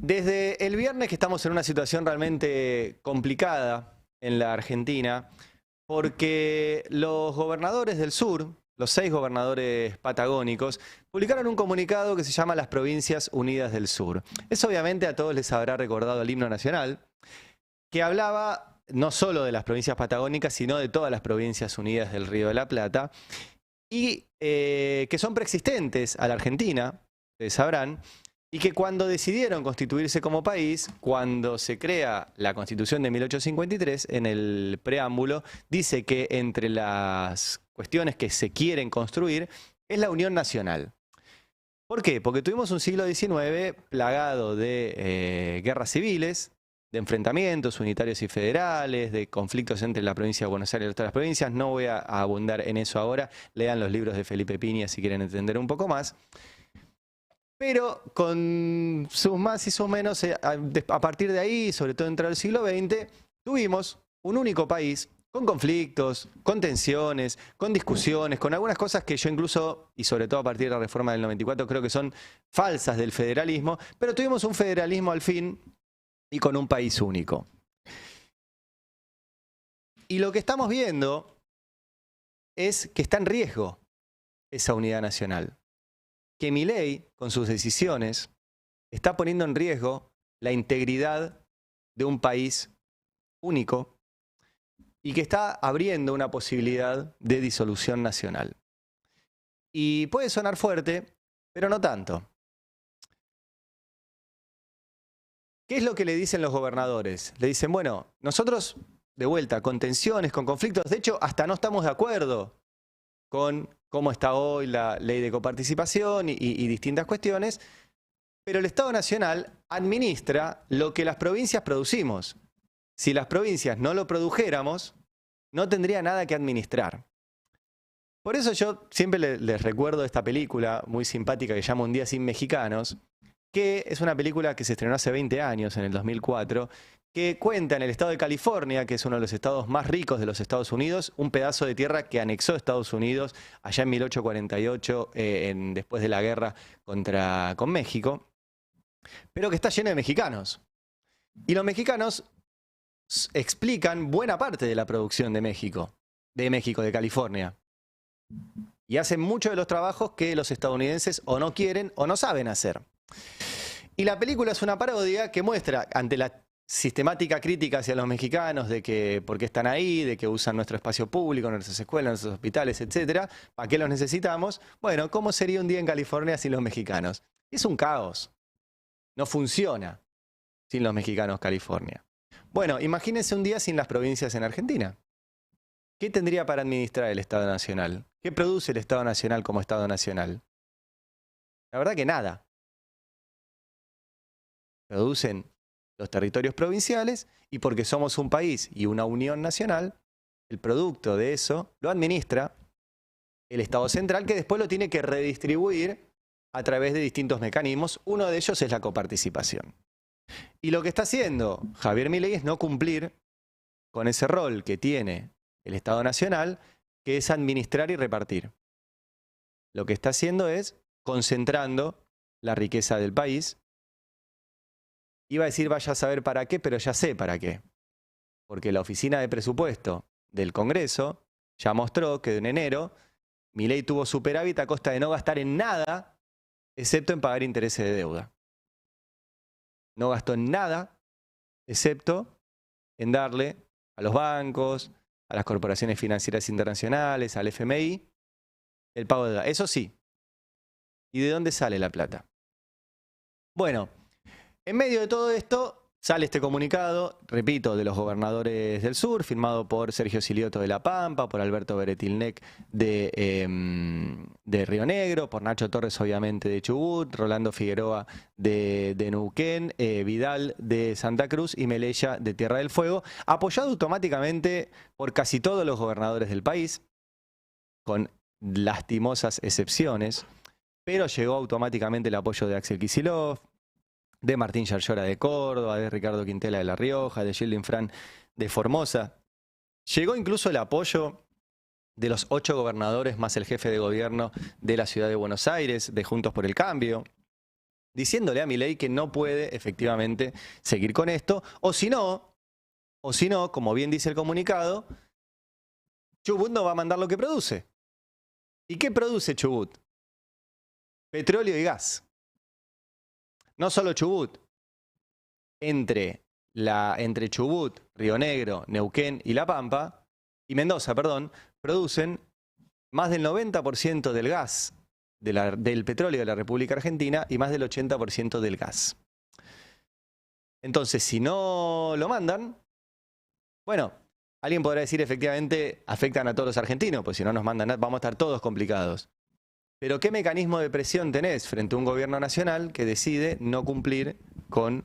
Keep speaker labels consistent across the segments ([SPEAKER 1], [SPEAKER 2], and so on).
[SPEAKER 1] Desde el viernes que estamos en una situación realmente complicada en la Argentina, porque los gobernadores del sur, los 6 gobernadores patagónicos, publicaron un comunicado que se llama Las Provincias Unidas del Sur. Eso obviamente a todos les habrá recordado el himno nacional, que hablaba no solo de las provincias patagónicas, sino de todas las provincias unidas del Río de la Plata, y que son preexistentes a la Argentina, ustedes sabrán, y que cuando decidieron constituirse como país, cuando se crea la Constitución de 1853, en el preámbulo, dice que entre las cuestiones que se quieren construir es la unión nacional. ¿Por qué? Porque tuvimos un siglo XIX plagado de guerras civiles, de enfrentamientos unitarios y federales, de conflictos entre la provincia de Buenos Aires y otras provincias. No voy a abundar en eso ahora. Lean los libros de Felipe Piña si quieren entender un poco más. Pero con sus más y sus menos, a partir de ahí, sobre todo entrado el siglo XX, tuvimos un único país con conflictos, con tensiones, con discusiones, con algunas cosas que yo incluso, y sobre todo a partir de la reforma del 94, creo que son falsas del federalismo, pero tuvimos un federalismo al fin y con un país único. Y lo que estamos viendo es que está en riesgo esa unidad nacional. Que Milei, con sus decisiones, está poniendo en riesgo la integridad de un país único y que está abriendo una posibilidad de disolución nacional. Y puede sonar fuerte, pero no tanto. ¿Qué es lo que le dicen los gobernadores? Le dicen, bueno, nosotros, de vuelta, con tensiones, con conflictos, de hecho, hasta no estamos de acuerdo con cómo está hoy la ley de coparticipación y distintas cuestiones, pero el Estado Nacional administra lo que las provincias producimos. Si las provincias no lo produjéramos, no tendría nada que administrar. Por eso yo siempre les recuerdo esta película muy simpática que se llama Un día sin mexicanos, que es una película que se estrenó hace 20 años, en el 2004, que cuenta en el estado de California, que es uno de los estados más ricos de los Estados Unidos, un pedazo de tierra que anexó Estados Unidos allá en 1848, después de la guerra con México, pero que está lleno de mexicanos. Y los mexicanos explican buena parte de la producción de México, de California. Y hacen muchos de los trabajos que los estadounidenses o no quieren o no saben hacer. Y la película es una parodia que muestra, ante la sistemática crítica hacia los mexicanos de que por qué están ahí, de que usan nuestro espacio público, nuestras escuelas, nuestros hospitales, etcétera, ¿para qué los necesitamos? Bueno, ¿cómo sería un día en California sin los mexicanos? Es un caos. No funciona sin los mexicanos California. Bueno, imagínense un día sin las provincias en Argentina. ¿Qué tendría para administrar el Estado Nacional? ¿Qué produce el Estado Nacional como Estado Nacional? La verdad que nada. Producen los territorios provinciales y porque somos un país y una unión nacional, el producto de eso lo administra el Estado Central, que después lo tiene que redistribuir a través de distintos mecanismos. Uno de ellos es la coparticipación. Y lo que está haciendo Javier Milei es no cumplir con ese rol que tiene el Estado Nacional, que es administrar y repartir. Lo que está haciendo es concentrando la riqueza del país. Iba a decir vaya a saber para qué, pero ya sé para qué. Porque la Oficina de Presupuesto del Congreso ya mostró que en enero Milei tuvo superávit a costa de no gastar en nada, excepto en pagar intereses de deuda. No gastó en nada, excepto en darle a los bancos, a las corporaciones financieras internacionales, al FMI, el pago de deuda. Eso sí. ¿Y de dónde sale la plata? Bueno, en medio de todo esto sale este comunicado, repito, de los gobernadores del sur, firmado por Sergio Silioto de La Pampa, por Alberto Beretilnec de Río Negro, por Nacho Torres obviamente de Chubut, Rolando Figueroa de Neuquén, Vidal de Santa Cruz y Melella de Tierra del Fuego, apoyado automáticamente por casi todos los gobernadores del país, con lastimosas excepciones, pero llegó automáticamente el apoyo de Axel Kicillof, de Martín Yarlora de Córdoba, de Ricardo Quintela de La Rioja, de Gildo Infran de Formosa. Llegó incluso el apoyo de los 8 gobernadores más el jefe de gobierno de la ciudad de Buenos Aires, de Juntos por el Cambio, diciéndole a Milei que no puede efectivamente seguir con esto, o si no, como bien dice el comunicado, Chubut no va a mandar lo que produce. ¿Y qué produce Chubut? Petróleo y gas. No solo Chubut. Entre Chubut, Río Negro, Neuquén y La Pampa, y Mendoza, perdón, producen más del 90% del gas, del petróleo de la República Argentina y más del 80% del gas. Entonces, si no lo mandan, bueno, alguien podrá decir efectivamente afectan a todos los argentinos, pues si no nos mandan nada, vamos a estar todos complicados. Pero ¿qué mecanismo de presión tenés frente a un gobierno nacional que decide no cumplir con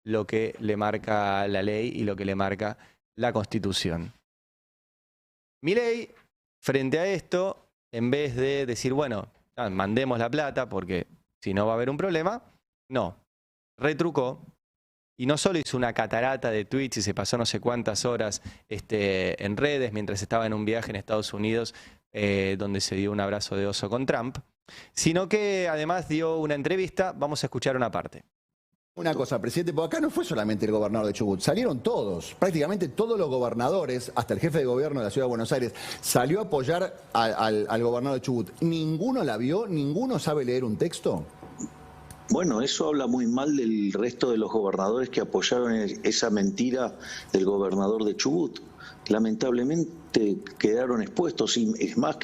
[SPEAKER 1] lo que le marca la ley y lo que le marca la Constitución? Milei, frente a esto, en vez de decir, bueno, mandemos la plata porque si no va a haber un problema, no, retrucó y no solo hizo una catarata de tweets y se pasó no sé cuántas horas en redes mientras estaba en un viaje en Estados Unidos donde se dio un abrazo de oso con Trump, sino que además dio una entrevista. Vamos a escuchar una parte.
[SPEAKER 2] Una cosa, presidente, porque acá no fue solamente el gobernador de Chubut, salieron todos, prácticamente todos los gobernadores, hasta el jefe de gobierno de la Ciudad de Buenos Aires, salió a apoyar al gobernador de Chubut. ¿Ninguno la vio? ¿Ninguno sabe leer un texto?
[SPEAKER 3] Bueno, eso habla muy mal del resto de los gobernadores que apoyaron esa mentira del gobernador de Chubut. Lamentablemente quedaron expuestos, y es más,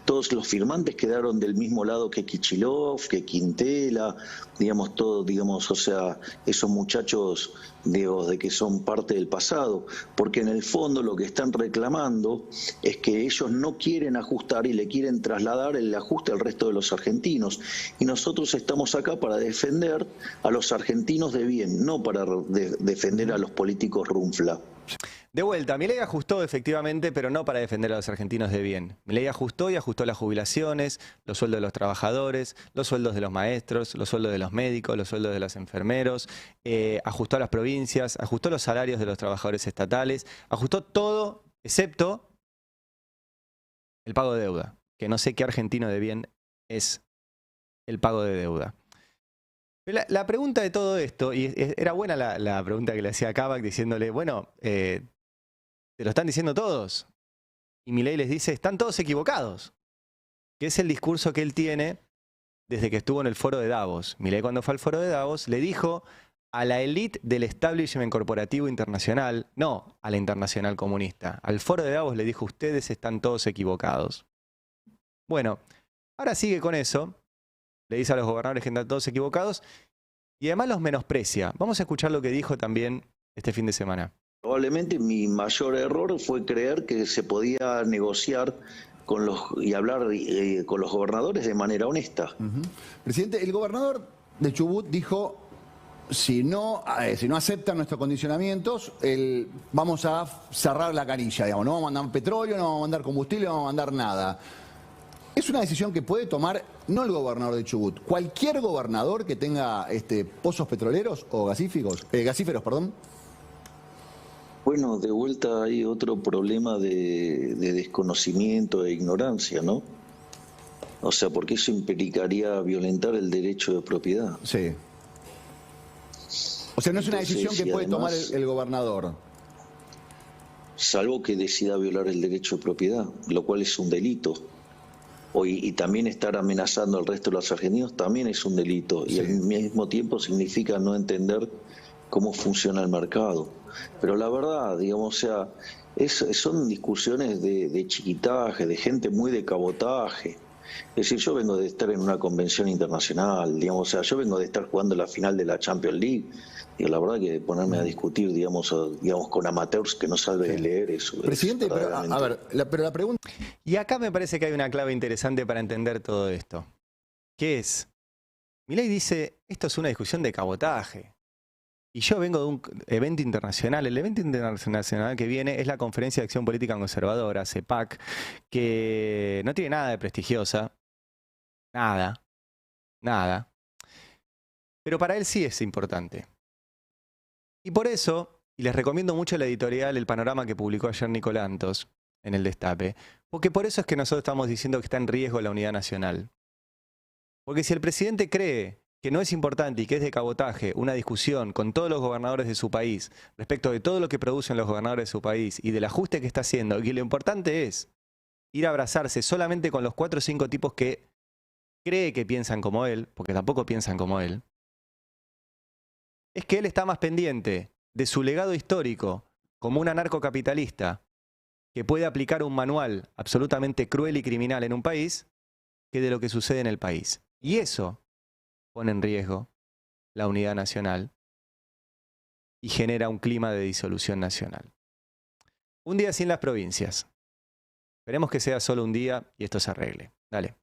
[SPEAKER 3] todos los firmantes quedaron del mismo lado que Kicillof, que Quintela, digamos, o sea, esos muchachos, de que son parte del pasado, porque en el fondo lo que están reclamando es que ellos no quieren ajustar y le quieren trasladar el ajuste al resto de los argentinos, y nosotros estamos acá para defender a los argentinos de bien, no para defender a los políticos runfla.
[SPEAKER 1] De vuelta, Milei ajustó efectivamente, pero no para defender a los argentinos de bien. Milei ajustó y ajustó las jubilaciones, los sueldos de los trabajadores, los sueldos de los maestros, los sueldos de los médicos, los sueldos de los enfermeros, ajustó a las provincias, ajustó los salarios de los trabajadores estatales, ajustó todo excepto el pago de deuda, que no sé qué argentino de bien es el pago de deuda. La pregunta de todo esto, y era buena la pregunta que le hacía a Kavak diciéndole, bueno, te lo están diciendo todos. Y Milei les dice, están todos equivocados. Que es el discurso que él tiene desde que estuvo en el foro de Davos. Milei, cuando fue al foro de Davos, le dijo a la élite del establishment corporativo internacional, no a la internacional comunista. Al foro de Davos le dijo, ustedes están todos equivocados. Bueno, ahora sigue con eso. Le dice a los gobernadores que están todos equivocados y además los menosprecia. Vamos a escuchar lo que dijo también este fin de semana.
[SPEAKER 3] Probablemente mi mayor error fue creer que se podía negociar y hablar con los gobernadores de manera honesta.
[SPEAKER 2] Presidente, el gobernador de Chubut dijo, si no aceptan nuestros condicionamientos, vamos a cerrar la canilla, digamos, no vamos a mandar petróleo, no vamos a mandar combustible, no vamos a mandar nada. Es una decisión que puede tomar no el gobernador de Chubut, cualquier gobernador que tenga pozos petroleros o gasíferos, perdón.
[SPEAKER 3] Bueno, de vuelta hay otro problema de desconocimiento e ignorancia, ¿no? O sea, porque eso implicaría violentar el derecho de propiedad.
[SPEAKER 2] Sí. O sea, no es una decisión que puede tomar el gobernador.
[SPEAKER 3] Salvo que decida violar el derecho de propiedad, lo cual es un delito. Y también estar amenazando al resto de los argentinos también es un delito. Sí. Y al mismo tiempo significa no entender cómo funciona el mercado. Pero la verdad, digamos, o sea, son discusiones de chiquitaje, de gente muy de cabotaje. Es decir, yo vengo de estar en una convención internacional, digamos, o sea, yo vengo de estar jugando la final de la Champions League. Y la verdad que ponerme a discutir, digamos con amateurs que no saben leer eso.
[SPEAKER 2] Presidente, pero, a ver, pero la pregunta...
[SPEAKER 1] Y acá me parece que hay una clave interesante para entender todo esto. ¿Qué es? Milei dice, esto es una discusión de cabotaje. Y yo vengo de un evento internacional. El evento internacional que viene es la Conferencia de Acción Política Conservadora, CEPAC, que no tiene nada de prestigiosa. Nada. Nada. Pero para él sí es importante. Y por eso, y les recomiendo mucho la editorial El Panorama que publicó ayer Nicolantos en El Destape, porque por eso es que nosotros estamos diciendo que está en riesgo la unidad nacional. Porque si el presidente cree que no es importante y que es de cabotaje una discusión con todos los gobernadores de su país respecto de todo lo que producen los gobernadores de su país y del ajuste que está haciendo, y que lo importante es ir a abrazarse solamente con los 4 o 5 tipos que cree que piensan como él, porque tampoco piensan como él, es que él está más pendiente de su legado histórico como un anarcocapitalista que puede aplicar un manual absolutamente cruel y criminal en un país que de lo que sucede en el país. Y eso pone en riesgo la unidad nacional y genera un clima de disolución nacional. Un día sin las provincias. Esperemos que sea solo un día y esto se arregle. Dale.